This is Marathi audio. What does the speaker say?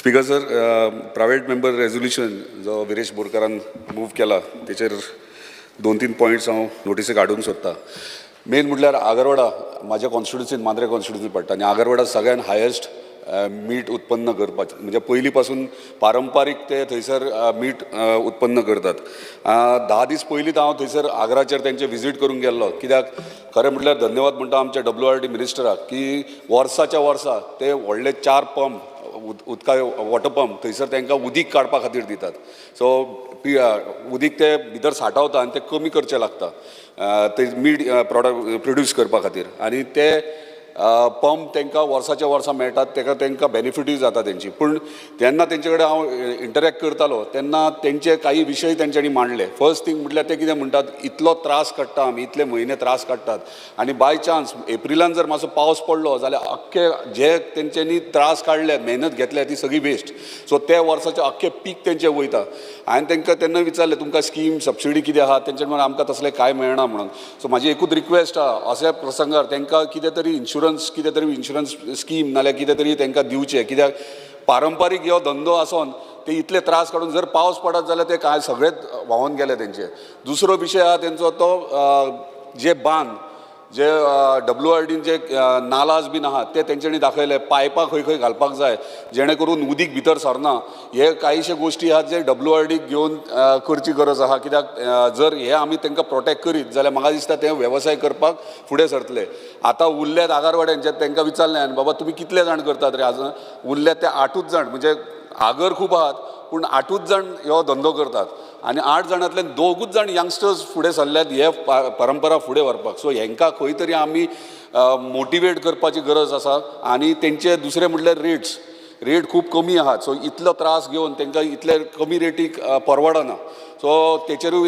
Speaker sir, private member resolution जो विरेश बोरकारान मूव केला तेचेर 2-3 पॉयंट्स हांव नोटीसे काडूंक सोदतां. मेन म्हटल्यार आगरवाडा म्हाज्या कॉन्स्टिट्युन्सीन मांद्रे कॉन्स्टिट्युन्सीन पडटा आनी आगरवाडा सगळ्यान हायेस्ट मीठ उत्पन्न करपाचें म्हणजे पयलीं पासून पारंपारीक ते थंयसर मीठ उत्पन्न करतात. 10 दीस पयलींच हांव थंयसर आग्राचेर तेंचे विजीट करूंक गेल्लो. कित्याक खरें म्हटल्यार धन्यवाद म्हणटा आमच्या WRD मिनिस्टराक की वर्साच्या वर्सा ते व्हडले 4 पंप वॉटर पंप थंयसर तांकां उदीक काडपा खातीर दितात. सो उदीक ते भितर सांठवता आनी ते कमी करचें लागता ते मीठ प्रोड्यूस करपा खातीर आनी ते पंप तांकां वर्साच्या वर्सा मेळटात. तांकां बेनिफिटूय जाता तेंची. पूण तेन्ना तेंचे कडेन हांव इंटरेक्ट करतालो तेन्ना तेंचे काही विशय तेंच्यांनी मांडले. फर्स्ट थिंग म्हटल्यार ते कितें म्हणटात, इतलो त्रास काडटा आमी, इतले म्हयने त्रास काडटात आनी बाय चान्स एप्रिलान जर मातसो पावस पडलो जाल्यार अख्खे जे तेंच्यांनी त्रास काडले, मेहनत घेतल्या ती सगळी वेस्ट. सो ते वर्साचें अख्खें पीक तेंचें वयता. हांवें तांकां तेन्ना विचारलें तुमकां स्कीम सबसिडी कितें आहा? तेंच्यांनी म्हणलें आमकां तसलें कांय मेळना म्हणून. सो म्हाजी एकूच रिक्वेस्ट आहा, अशा प्रसंगार तांकां कितें तरी इन्शुरन्स स्कीम नाल्यार कितें तरी तांकां दिवचें. कित्याक पारंपारीक हो धंदो आसोन ते इतले त्रास काडून जर पावस पडत जाल्यार ते काय सगळेच व्हांवून गेले तेंचे. दुसरो विशय आहा तेंचो तो जे बांद जे WRDन जे नालाज बीन आहात ते तेंच्यांनी दाखयले, पायपां खंय खंय घालपाक जाय जेणे करून उदीक भितर सरना. हे कांयशे गोश्टी आहात जे WRDक घेवन करची गरज आहा. कित्याक जर हे आमी तांकां प्रोटेक्ट करीत जाल्यार म्हाका दिसता ते वेवसाय करपाक फुडें सरतले. आतां उरल्यात आगारवाड्यांचे तांकां विचारलें हांवें, बाबा तुमी कितले जाण करतात रे? आजून उरल्यात ते 8च जाण. म्हणजे आगर खूब आहात पूण 8च जाण हो धंदो करतात आनी 8 जाणांतल्यान 2गूच जाण यंगस्टर्स फुडें सरल्यात हे परंपरा फुडें व्हरपाक. सो हेंकां खंय तरी आमी मोटिवेट करपाची गरज आसा. आनी तेंचे दुसरें म्हटल्यार रेट खूब कमी आहात. सो इतलो त्रास घेवन तांकां इतले कमी रेटीक परवडना. सो तेचेरूय